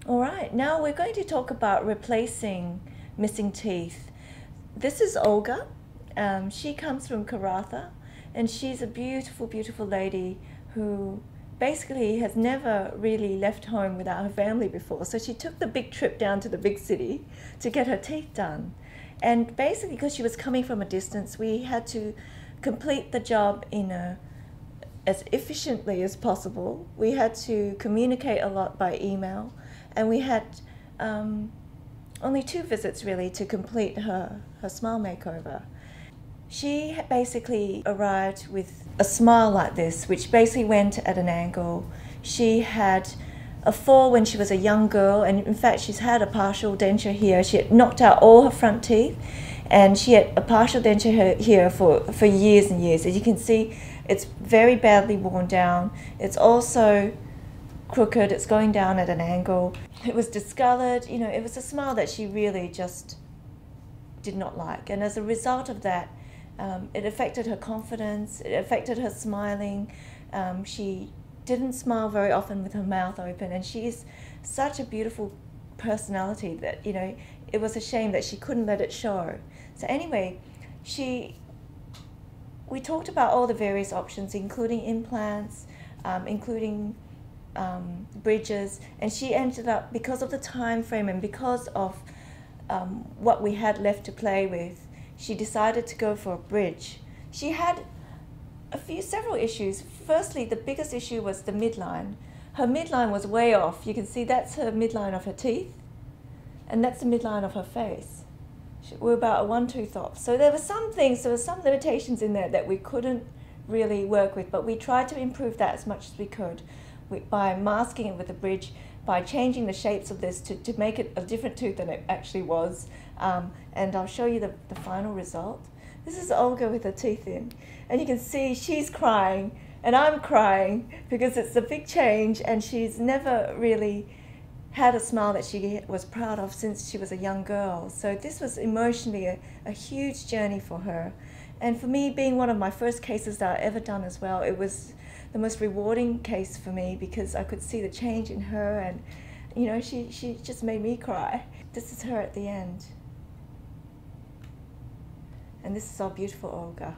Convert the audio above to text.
All right, now we're going to talk about replacing missing teeth. This is Olga. She comes from Karatha, and she's a beautiful, beautiful lady who basically has never really left home without her family before. So she took the big trip down to the big city to get her teeth done. And basically, because she was coming from a distance, we had to complete the job as efficiently as possible. We had to communicate a lot by email, and we had only 2 visits really to complete her smile makeover. She basically arrived with a smile like this, which basically went at an angle. She had a fall when she was a young girl, and in fact she's had a partial denture here. She had knocked out all her front teeth, and she had a partial denture here for years and years. As you can see, it's very badly worn down. It's also crooked, it's going down at an angle. It was discolored, you know, it was a smile that she really just did not like. And as a result of that, it affected her confidence, it affected her smiling. She didn't smile very often with her mouth open, and she is such a beautiful personality that, you know, it was a shame that she couldn't let it show. So anyway, we talked about all the various options, including implants, including bridges, and she ended up, because of the time frame and because of what we had left to play with, she decided to go for a bridge. She had several issues. Firstly, the biggest issue was the midline. Her midline was way off. You can see that's her midline of her teeth, and that's the midline of her face. We're about a 1 tooth off. So there were some limitations in there that we couldn't really work with, but we tried to improve that as much as we could by masking it with a bridge, by changing the shapes of this to make it a different tooth than it actually was. And I'll show you the final result. This is Olga with her teeth in, and you can see she's crying and I'm crying because it's a big change, and she's never really had a smile that she was proud of since she was a young girl. So this was emotionally a huge journey for her. And for me, being one of my first cases that I ever done as well, it was the most rewarding case for me because I could see the change in her, and you know, she just made me cry. This is her at the end. And this is our beautiful Olga.